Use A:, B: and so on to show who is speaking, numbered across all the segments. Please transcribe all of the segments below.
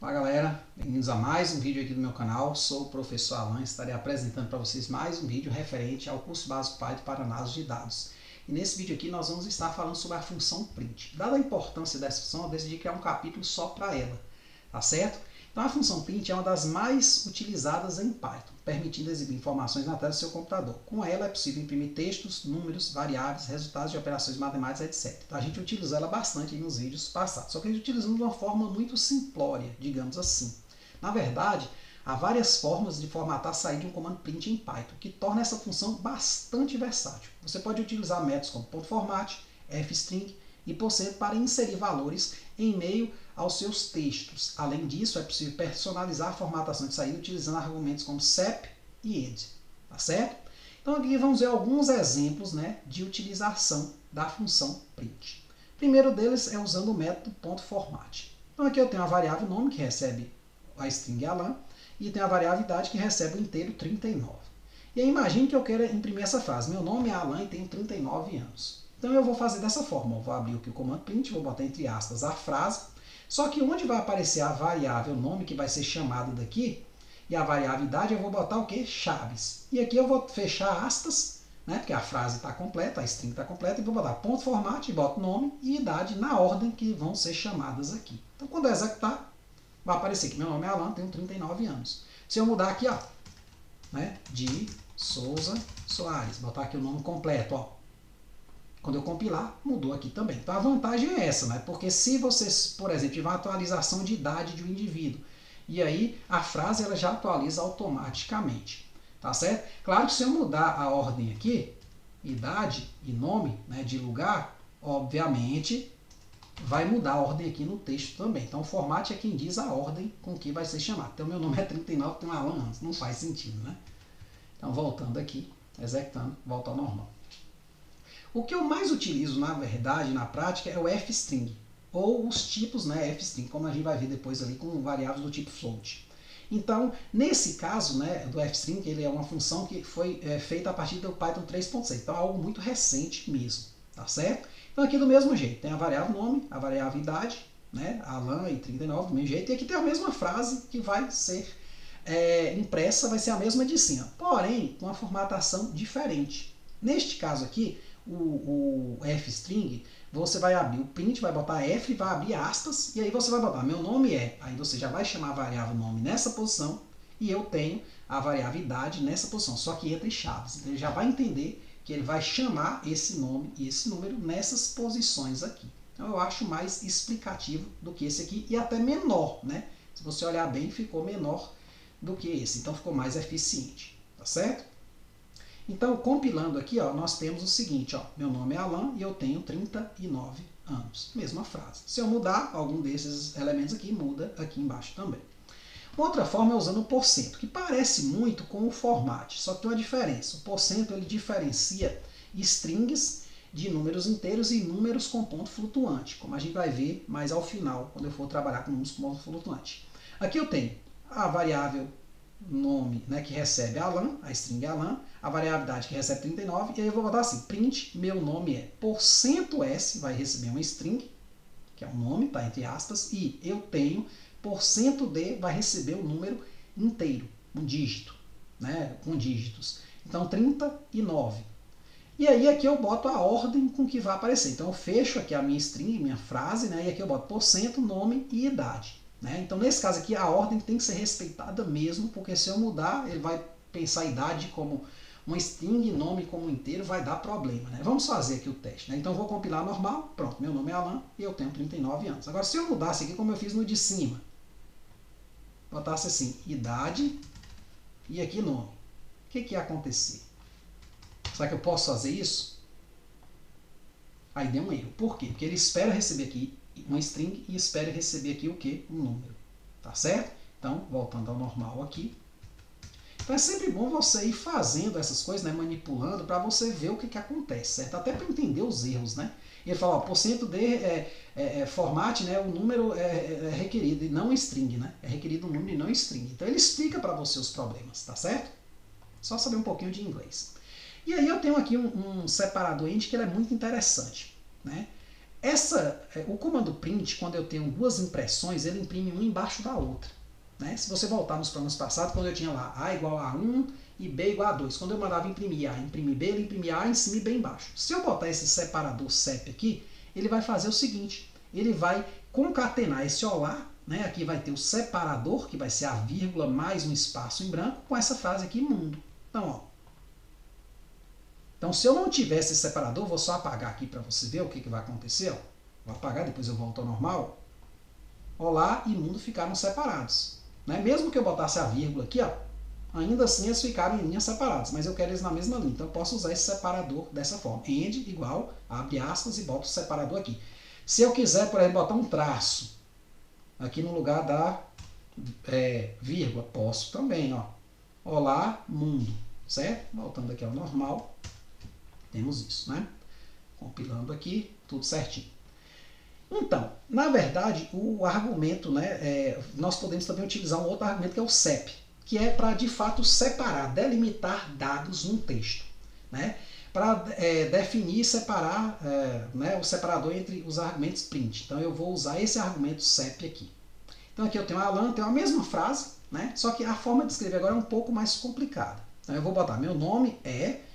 A: Fala galera, bem-vindos a mais um vídeo aqui do meu canal. Sou o professor Alan e estarei apresentando para vocês mais um vídeo referente ao curso básico Python para análise de dados. E nesse vídeo aqui nós vamos estar falando sobre a função print. Dada a importância dessa função, eu decidi criar um capítulo só para ela, tá certo? Então a função print é uma das mais utilizadas em Python, permitindo exibir informações na tela do seu computador. Com ela é possível imprimir textos, números, variáveis, resultados de operações matemáticas, etc. Então a gente utiliza ela bastante nos vídeos passados, só que a gente utiliza de uma forma muito simplória, digamos assim. Na verdade, há várias formas de formatar a saída de um comando print em Python, que torna essa função bastante versátil. Você pode utilizar métodos como .format, fstring e %, para inserir valores em meio aos seus textos. Além disso, é possível personalizar a formatação de saída utilizando argumentos como sep e ed. Tá certo? Então aqui vamos ver alguns exemplos, né, de utilização da função print. O primeiro deles é usando o método .format. Então aqui eu tenho a variável nome, que recebe a string Alan, e tenho a variável idade, que recebe o inteiro 39. E aí imagine que eu queira imprimir essa frase: meu nome é Alan e tenho 39 anos. Então eu vou fazer dessa forma: eu vou abrir aqui o comando print, vou botar entre aspas a frase, só que onde vai aparecer a variável nome, que vai ser chamada daqui, e a variável idade, eu vou botar o que? Chaves. E aqui eu vou fechar aspas, né, porque a frase está completa, a string está completa, e vou botar .format, e boto nome e idade na ordem que vão ser chamadas aqui. Então quando eu executar, vai aparecer que meu nome é Alan, tenho 39 anos. Se eu mudar aqui, ó, né, de Souza Soares, botar aqui o nome completo, ó, quando eu compilar, mudou aqui também. Então a vantagem é essa, né? Porque se você, por exemplo, tiver uma atualização de idade de um indivíduo, e aí a frase ela já atualiza automaticamente, tá certo? Claro que se eu mudar a ordem aqui, idade e nome, né, de lugar, obviamente vai mudar a ordem aqui no texto também. Então o format é quem diz a ordem com que vai ser chamado. Então meu nome é 39, tem um Alan antes, não faz sentido, né? Então voltando aqui, executando, volta ao normal. O que eu mais utilizo, na verdade, na prática, é o fstring, ou os tipos, né, fstring, como a gente vai ver depois ali com variáveis do tipo float. Então, nesse caso, né, do fstring, ele é uma função que foi feita a partir do Python 3.6, então é algo muito recente mesmo, tá certo? Então aqui do mesmo jeito, tem a variável nome, a variável idade, né, Alan e 39 do mesmo jeito, e aqui tem a mesma frase que vai ser impressa, vai ser a mesma de cima, porém com uma formatação diferente. Neste caso aqui, o fstring, você vai abrir o print, vai botar F, vai abrir aspas, e aí você vai botar meu nome é, aí você já vai chamar a variável nome nessa posição, e eu tenho a variável idade nessa posição, só que entre chaves. Então ele já vai entender que ele vai chamar esse nome e esse número nessas posições aqui. Então eu acho mais explicativo do que esse aqui, e até menor, né? Se você olhar bem, ficou menor do que esse, então ficou mais eficiente, tá certo? Então, compilando aqui, ó, nós temos o seguinte, ó, meu nome é Alan e eu tenho 39 anos. Mesma frase. Se eu mudar algum desses elementos aqui, muda aqui embaixo também. Outra forma é usando o %, que parece muito com o format, só que tem uma diferença. O % ele diferencia strings de números inteiros e números com ponto flutuante, como a gente vai ver mais ao final, quando eu for trabalhar com números com ponto flutuante. Aqui eu tenho a variável nome, né, que recebe Alan, a string Alan, a variável idade que recebe 39, e aí eu vou botar assim, print, meu nome é %s, vai receber uma string, que é um nome, tá, entre aspas, e eu tenho %d, vai receber o número inteiro, um dígito, né, com dígitos. Então 39. E aí aqui eu boto a ordem com que vai aparecer. Então eu fecho aqui a minha string, minha frase, né, e aqui eu boto %, nome e idade. Né? Então, nesse caso aqui, a ordem tem que ser respeitada mesmo, porque se eu mudar, ele vai pensar a idade como uma string, nome como inteiro, vai dar problema. Né? Vamos fazer aqui o teste. Né? Então, eu vou compilar normal, pronto, meu nome é Alan e eu tenho 39 anos. Agora, se eu mudasse aqui, como eu fiz no de cima, botasse assim, idade e aqui nome, o que ia acontecer? Será que eu posso fazer isso? Aí deu um erro. Por quê? Porque ele espera receber aqui uma string e espera receber aqui o que? Um número. Tá certo? Então, voltando ao normal aqui. Então é sempre bom você ir fazendo essas coisas, né, manipulando, para você ver o que acontece, certo? Até para entender os erros, né? Ele fala, ó, %d format, né, o número é requerido e não string, né? É requerido um número e não string. Então ele explica para você os problemas, tá certo? Só saber um pouquinho de inglês. E aí eu tenho aqui um separador int que ele é muito interessante, né? O comando print, quando eu tenho duas impressões, ele imprime uma embaixo da outra. Né? Se você voltar nos programas passados, quando eu tinha lá A igual a 1 e B igual a 2, quando eu mandava imprimir A, imprimir B, ele imprimia A em cima e B embaixo. Se eu botar esse separador CEP aqui, ele vai fazer o seguinte, ele vai concatenar esse olá, né? Aqui vai ter o separador, que vai ser a vírgula mais um espaço em branco, com essa frase aqui, mundo. Então, ó. Então, se eu não tivesse esse separador, vou só apagar aqui para você ver o que vai acontecer. Ó. Vou apagar, depois eu volto ao normal. Olá e mundo ficaram separados. Né? Mesmo que eu botasse a vírgula aqui, ó, ainda assim eles ficaram em linhas separadas, mas eu quero eles na mesma linha, então eu posso usar esse separador dessa forma. End igual, abre aspas e boto o separador aqui. Se eu quiser, por exemplo, botar um traço aqui no lugar da vírgula, posso também. Ó. Olá, mundo. Certo? Voltando aqui ao normal, temos isso. Né? Compilando aqui, tudo certinho. Então, na verdade, o argumento, né, nós podemos também utilizar um outro argumento que é o CEP, que é para, de fato, separar, delimitar dados num texto. Né? Para definir e separar né, o separador entre os argumentos print. Então, eu vou usar esse argumento CEP aqui. Então, aqui eu tenho Alan, tenho a mesma frase, né, só que a forma de escrever agora é um pouco mais complicada. Então, eu vou botar meu nome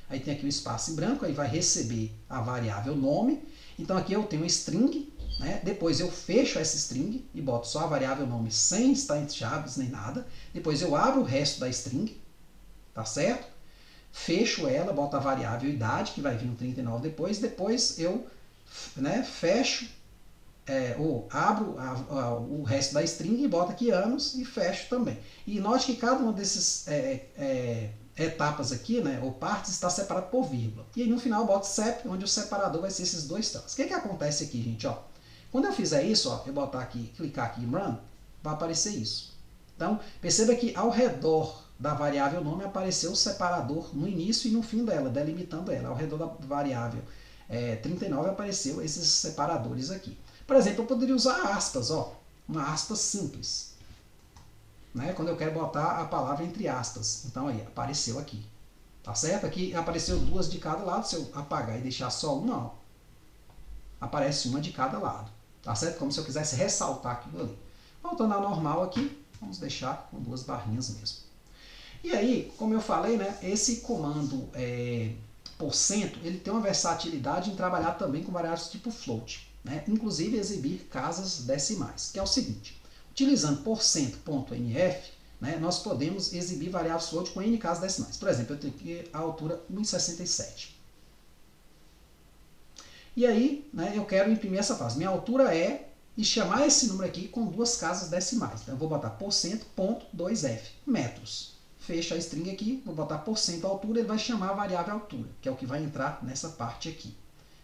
A: aí tem aqui o espaço em branco, aí vai receber a variável nome. Então, aqui eu tenho um string. Né? Depois eu fecho essa string e boto só a variável nome sem estar entre chaves nem nada. Depois eu abro o resto da string, tá certo? Fecho ela, boto a variável idade, que vai vir um 39 depois. Depois eu fecho, ou abro o resto da string e boto aqui anos e fecho também. E note que cada uma desses etapas aqui, né, ou partes, está separado por vírgula. E aí no final eu boto CEP, onde o separador vai ser esses dois traços. O que acontece aqui, gente? Ó? Quando eu fizer isso, ó, eu botar aqui, clicar aqui em Run, vai aparecer isso. Então, perceba que ao redor da variável nome apareceu o separador no início e no fim dela, delimitando ela. Ao redor da variável 39 apareceu esses separadores aqui. Por exemplo, eu poderia usar aspas, ó, uma aspas simples. Né? Quando eu quero botar a palavra entre aspas. Então, aí, apareceu aqui. Tá certo? Aqui apareceu duas de cada lado. Se eu apagar e deixar só uma, ó, aparece uma de cada lado. Tá certo? Como se eu quisesse ressaltar aquilo ali. Voltando ao normal aqui, vamos deixar com duas barrinhas mesmo. E aí, como eu falei, né, esse comando %, ele tem uma versatilidade em trabalhar também com variáveis tipo float. Né? Inclusive exibir casas decimais, que é o seguinte. Utilizando %.nf, né, nós podemos exibir variáveis float com n casas decimais. Por exemplo, eu tenho aqui a altura 1,67. E aí, né, eu quero imprimir essa frase. Minha altura e chamar esse número aqui com duas casas decimais. Então, eu vou botar %.2f, metros. Fecha a string aqui, vou botar % altura, ele vai chamar a variável altura, que é o que vai entrar nessa parte aqui.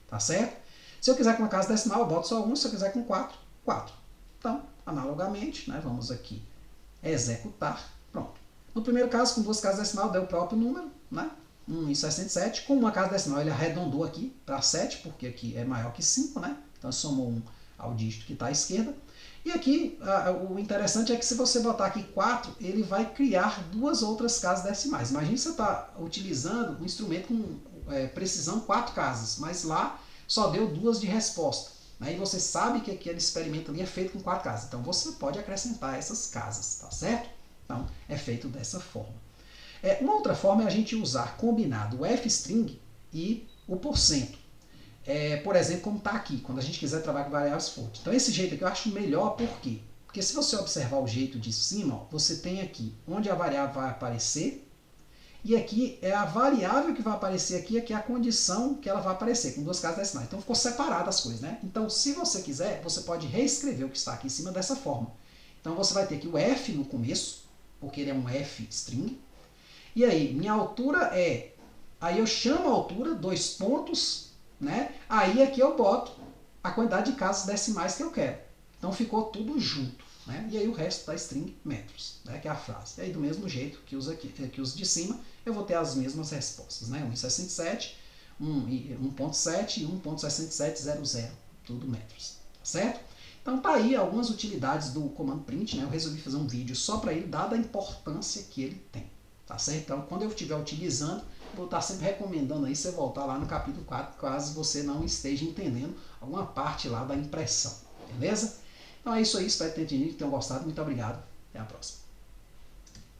A: Tá certo? Se eu quiser com uma casa decimal, eu boto só 1. Se eu quiser com 4, 4. Então, analogamente, né, vamos aqui executar. Pronto. No primeiro caso, com duas casas decimal, deu o próprio número, né? 1,67. Com uma casa decimal, ele arredondou aqui para 7, porque aqui é maior que 5, né? Então, somou 1 ao dígito que está à esquerda. E aqui, o interessante é que se você botar aqui 4, ele vai criar duas outras casas decimais. Imagina que você está utilizando um instrumento com precisão 4 casas, mas lá só deu 2 de resposta. Né? E você sabe que aquele experimento ali é feito com 4 casas. Então, você pode acrescentar essas casas, tá certo? Então, é feito dessa forma. Uma outra forma é a gente usar combinado o f-string e o %. Por exemplo, como está aqui, quando a gente quiser trabalhar com variáveis float. Então, esse jeito aqui eu acho melhor, por quê? Porque se você observar o jeito de cima, ó, você tem aqui onde a variável vai aparecer, e aqui é a variável que vai aparecer aqui é a condição que ela vai aparecer, com duas casas decimais. Então, ficou separado as coisas, né? Então, se você quiser, você pode reescrever o que está aqui em cima dessa forma. Então, você vai ter aqui o f no começo, porque ele é um f-string. E aí, minha altura aí eu chamo a altura, 2 pontos, né? Aí aqui eu boto a quantidade de casas decimais que eu quero. Então ficou tudo junto, né? E aí o resto da string metros, né? Que é a frase. E aí do mesmo jeito que os de cima, eu vou ter as mesmas respostas, né? 1,67, 1,7 e 1,6700, tudo metros, tá certo? Então tá aí algumas utilidades do comando print, né? Eu resolvi fazer um vídeo só para ele, dada a importância que ele tem. Tá certo? Então, quando eu estiver utilizando, vou estar sempre recomendando aí você voltar lá no capítulo 4, caso você não esteja entendendo alguma parte lá da impressão, beleza? Então é isso aí, espero que tenham entendido, que tenham gostado. Muito obrigado, até a próxima.